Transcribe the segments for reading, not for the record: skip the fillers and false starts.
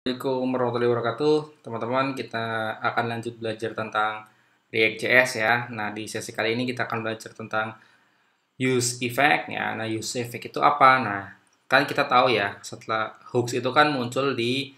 Assalamualaikum warahmatullahi wabarakatuh, teman-teman. Kita akan lanjut belajar tentang React.js ya. Nah, di sesi kali ini kita akan belajar tentang use effect ya. Nah, use effect itu apa? Nah, kan kita tahu ya, setelah hooks itu kan muncul di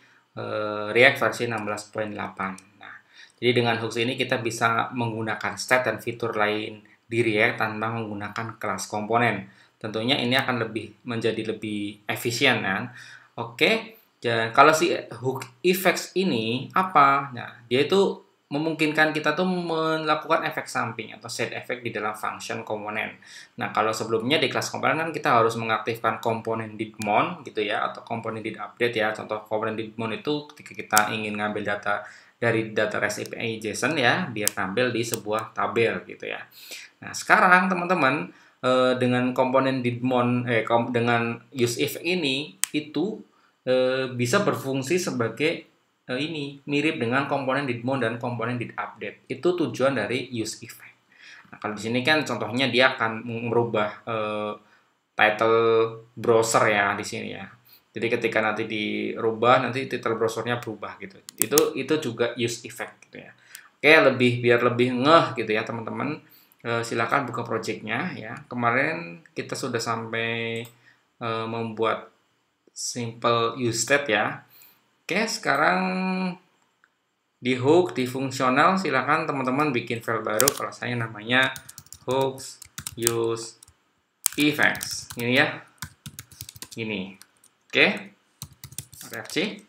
React versi 16.8. Nah, jadi dengan hooks ini kita bisa menggunakan state dan fitur lain di React tanpa menggunakan kelas komponen. Tentunya ini akan menjadi lebih efisien kan. Oke. Dan kalau si hook effects ini apa? Nah, dia itu memungkinkan kita tuh melakukan efek samping atau side effect di dalam function komponen. Nah, kalau sebelumnya di kelas komponen kan kita harus mengaktifkan komponen didmon gitu ya, atau komponen didupdate ya. Contoh komponen didmon itu ketika kita ingin ngambil data dari data REST API JSON ya, biar tampil di sebuah tabel gitu ya. Nah, sekarang teman-teman dengan komponen didmon dengan use if ini itu bisa berfungsi sebagai ini mirip dengan komponen didmon dan komponen didupdate. Itu tujuan dari use effect. Nah, kalau di sini kan contohnya dia akan merubah title browser ya di sini ya. Jadi ketika nanti dirubah nanti title browsernya berubah gitu. Itu juga use effect gitu ya. Oke, biar lebih ngeh gitu ya teman-teman. Silakan buka projectnya ya. Kemarin kita sudah sampai membuat simple use state ya. Oke, sekarang di hook, di fungsional silakan teman-teman bikin file baru. Kalau saya namanya hooks use effects. Ini ya. Ini. Oke. RFC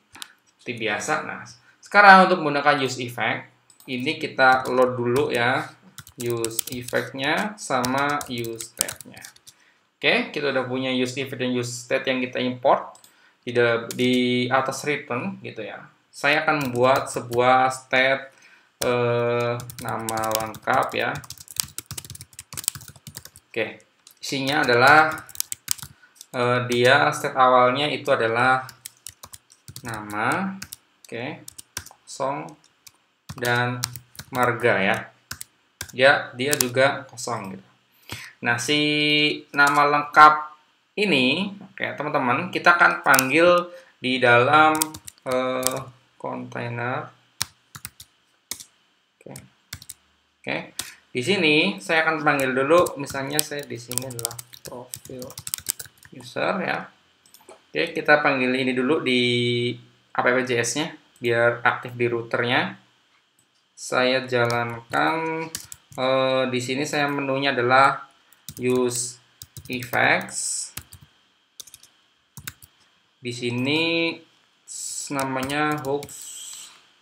seperti biasa. Nah, sekarang untuk menggunakan use effect, ini kita load dulu ya. Use effect-nya sama use state-nya. Oke, kita udah punya use effect dan use state yang kita import di atas return gitu ya. Saya akan membuat sebuah state nama lengkap ya. Oke, isinya adalah dia state awalnya itu adalah nama, oke, kosong dan marga ya. Dia juga kosong gitu. Nah, si nama lengkap ini, oke teman-teman, kita akan panggil di dalam kontainer. Oke. Di sini saya akan panggil dulu, misalnya saya di sini adalah profil user ya. Oke, kita panggil ini dulu di app.js-nya biar aktif di routernya. Saya jalankan di sini saya menunya adalah use effects. Di sini namanya hooks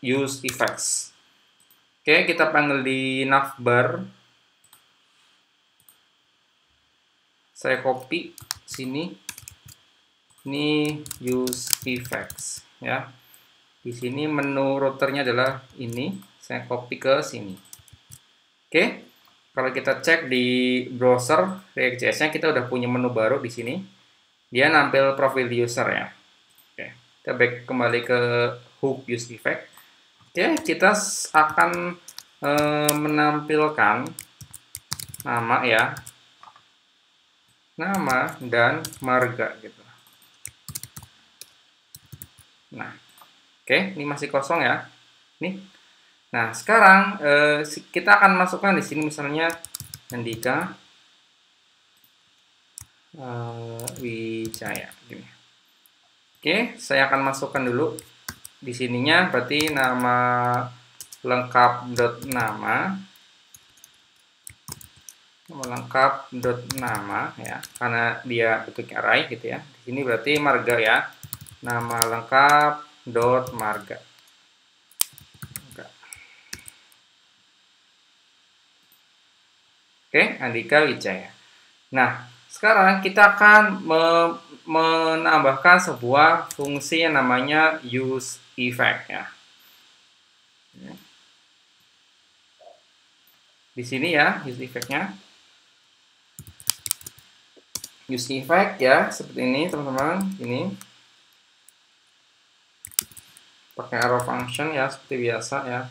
use effects. Oke, kita panggil di navbar. Saya copy sini. Ini use effects ya. Di sini menu routernya adalah ini. Saya copy ke sini. Oke. Kalau kita cek di browser React.js-nya, kita udah punya menu baru di sini. Dia nampil profil user ya. Oke. Kita back kembali ke hook use effect. Oke, kita akan menampilkan nama ya. Nama dan marga gitu. Nah, oke, ini masih kosong ya. Nih. Nah, sekarang kita akan masukkan di sini misalnya Andika Wijaya gini. Oke, saya akan masukkan dulu di sininya berarti nama lengkap nama lengkap nama ya, karena dia bentuknya array gitu ya. Di sini berarti marga ya. Nama lengkap marga. Oke, Andika Wijaya. Nah, sekarang kita akan menambahkan sebuah fungsi yang namanya use effect ya. Di sini ya, use effect-nya. Use effect ya, seperti ini teman-teman. Ini pakai arrow function ya, seperti biasa ya.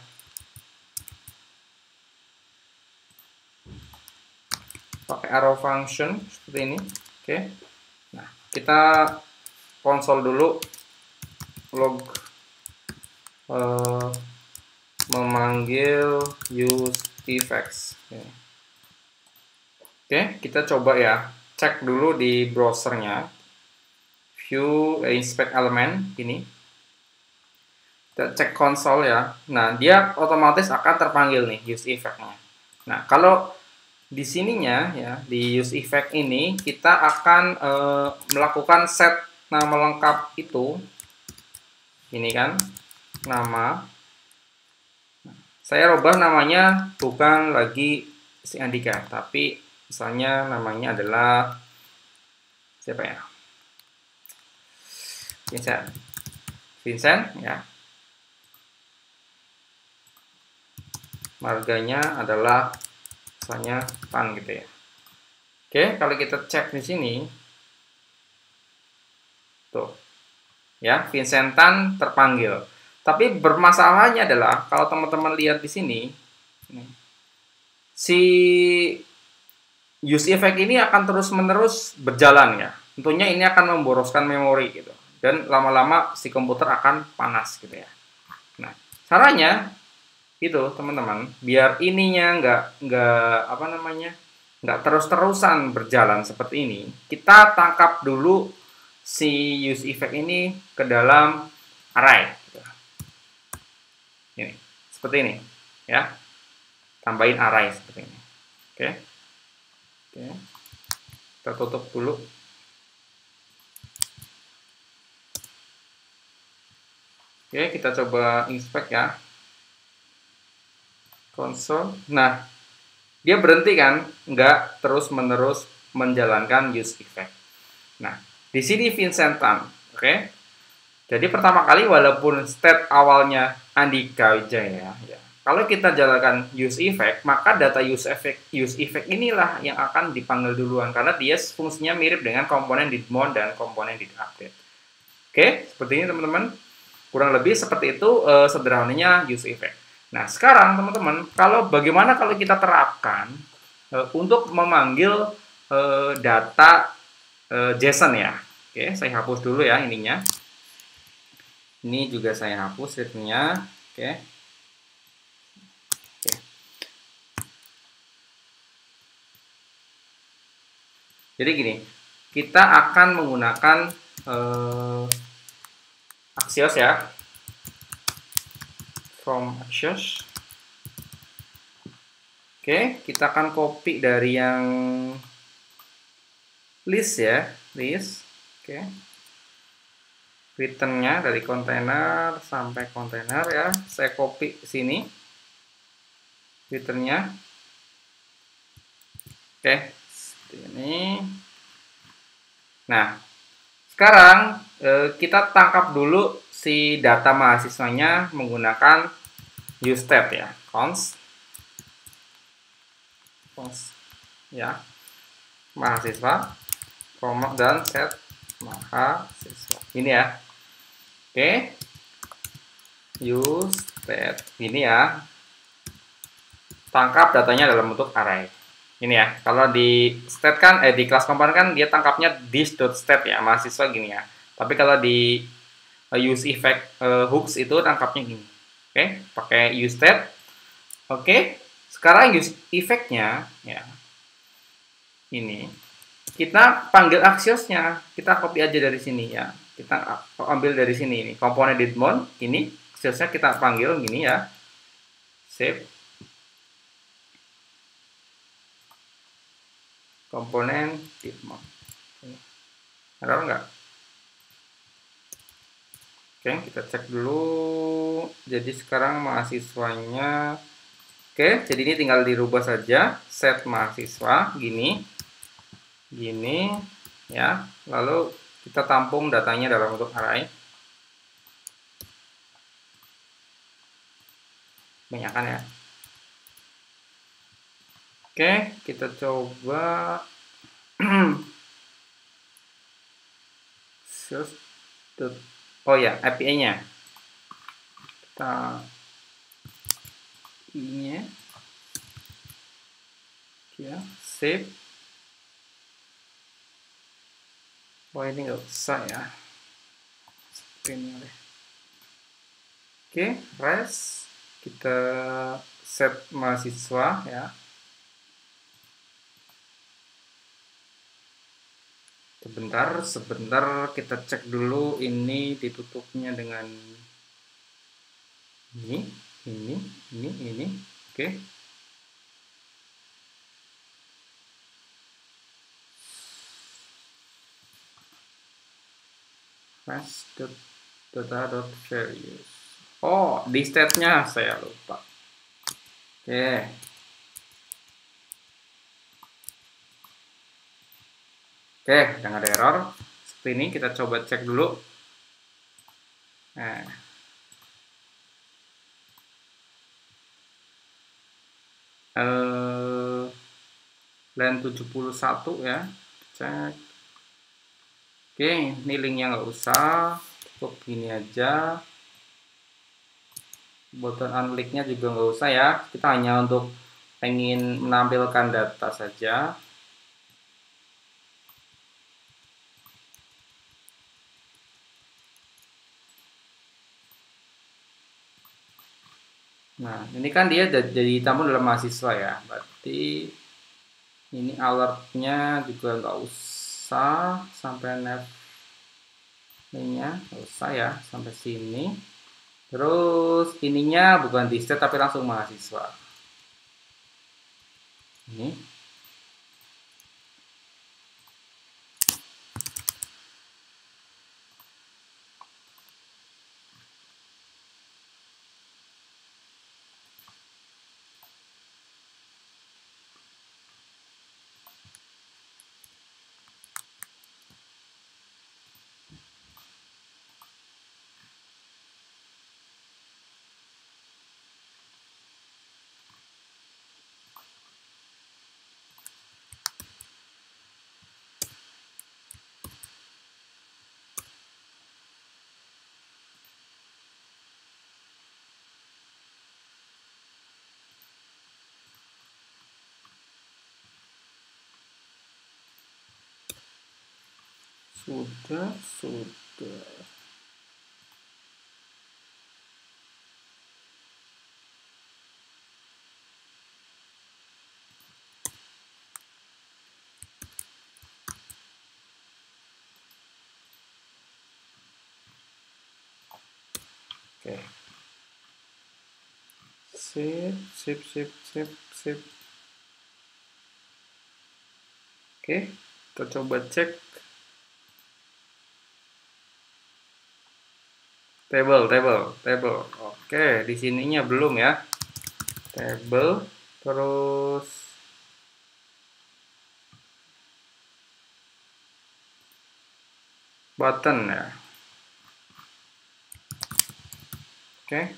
Pakai arrow function seperti ini. Oke. Nah, kita konsol dulu log eh, memanggil use effects. Oke, kita coba ya, cek dulu di browsernya, view inspect element ini. Kita cek konsol ya. Nah, dia otomatis akan terpanggil nih use effect-nya. Nah, kalau di sininya ya, di use effect ini kita akan melakukan set nama lengkap itu. Ini kan nama. Saya rubah namanya bukan lagi si Andika, tapi misalnya namanya adalah siapa ya? Vincent. Vincent ya. Marganya adalah misalnya Tan gitu ya. Oke, kalau kita cek di sini tuh ya, Vincent Tan terpanggil. Tapi bermasalahnya adalah kalau teman-teman lihat di sini si use effect ini akan terus-menerus berjalan ya. Tentunya ini akan memboroskan memori gitu. Dan lama-lama si komputer akan panas gitu ya. Nah, caranya itu teman-teman, biar ininya nggak terus-terusan berjalan seperti ini, kita tangkap dulu si use effect ini ke dalam array gitu. Ini seperti ini ya, tambahin array seperti ini. Oke, kita tutup dulu. Oke, kita coba inspect ya, konsol. Nah, dia berhenti kan, nggak terus-menerus menjalankan use effect. Nah, di sini Vincent Tan, oke. Jadi pertama kali walaupun state awalnya Andika Wijaya, ya, kalau kita jalankan use effect, maka data use effect inilah yang akan dipanggil duluan karena dia fungsinya mirip dengan komponen didmon dan komponen didupdate. Oke, seperti ini teman-teman. Kurang lebih seperti itu sederhananya use effect. Nah, sekarang teman-teman, bagaimana kalau kita terapkan untuk memanggil data JSON ya. Oke, saya hapus dulu ya ininya. Ini juga saya hapus readme-nya. Oke. Jadi gini, kita akan menggunakan Axios ya. From Axios. Oke, kita akan copy dari yang list ya, list. Oke. Return-nya dari kontainer sampai kontainer ya. Saya copy sini. Return-nya. Oke, seperti ini. Nah, sekarang kita tangkap dulu si data mahasiswanya menggunakan useStat ya. Const ya. Mahasiswa, dan set mahasiswa. Ini ya. Oke. useStat ini ya. Tangkap datanya dalam bentuk array. Ini ya. Kalau di stat kan di kelas komponen kan dia tangkapnya this.stat ya, mahasiswa gini ya. Tapi kalau di use effect hooks itu tangkapnya gini. Oke, pakai useStat. Oke. Sekarang use effect-nya ya. Ini kita panggil Axios-nya, kita copy aja dari sini ya. Kita ambil dari sini ini komponen didmon, ini Axios-nya kita panggil gini ya. Save komponen didmon. Ada enggak? Oke, kita cek dulu. Jadi sekarang mahasiswanya, oke, jadi ini tinggal dirubah saja. Set mahasiswa gini ya, lalu kita tampung datanya dalam bentuk array. Banyakkan ya. Oke, kita coba oh ya, API-nya kita ini ya, save. Wah, ini nggak usah ya. Spin oleh. Oke, rest kita set mahasiswa ya. Sebentar kita cek dulu ini ditutupnya dengan ini. Oke. Data.values. Oh, di state-nya saya lupa. Oke. Oke, udah nggak ada error. Seperti ini kita coba cek dulu. Nah. Line 71 ya. Cek. Oke, ini linknya nggak usah. Cukup gini aja. Button unlinknya juga nggak usah ya. Kita hanya untuk pengen menampilkan data saja. Nah, ini kan dia jadi tamu dalam mahasiswa ya. Berarti ini alertnya juga nggak usah sampai nya nggak usah ya sampai sini. Terus ininya bukan di state tapi langsung mahasiswa. Ini. Sudah. Oke. Sip. Oke, kita coba cek. Table. Oke, di sininya belum ya. Table, terus button ya. Oke.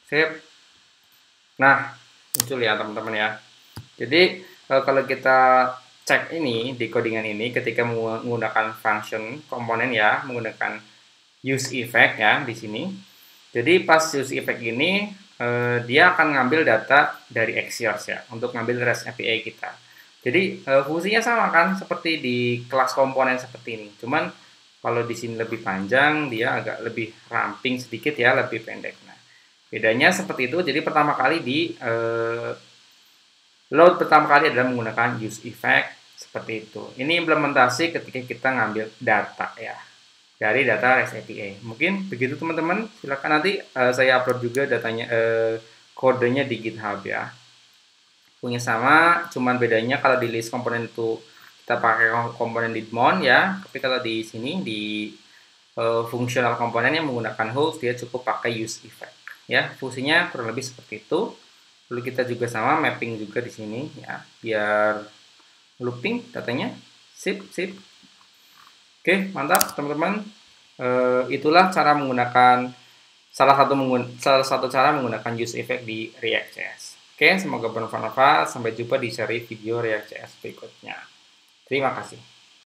Sip. Nah, muncul ya teman-teman ya. Jadi kalau kita cek ini di codingan ini ketika menggunakan function komponen ya, menggunakan use effect ya di sini. Jadi pas use effect ini dia akan ngambil data dari Axios ya untuk ngambil REST API kita. Jadi fungsinya sama kan seperti di kelas komponen seperti ini. Cuman kalau di sini lebih panjang, dia agak lebih ramping sedikit ya, lebih pendek. Nah, bedanya seperti itu. Jadi pertama kali di load pertama kali adalah menggunakan use effect seperti itu. Ini implementasi ketika kita ngambil data ya dari data REST API. Mungkin begitu teman-teman. Silakan nanti saya upload juga datanya kodenya di GitHub ya. Punya sama, cuman bedanya kalau di list komponen itu kita pakai komponen didmon ya. Tapi kalau di sini di fungsional komponen yang menggunakan host dia cukup pakai use effect ya. Fungsinya kurang lebih seperti itu. Lalu kita juga sama mapping juga di sini ya, biar looping datanya. Sip. Oke, mantap teman-teman. Itulah cara menggunakan salah satu cara menggunakan use effect di React.js. Oke, semoga bermanfaat. Sampai jumpa di seri video React.js berikutnya. Terima kasih.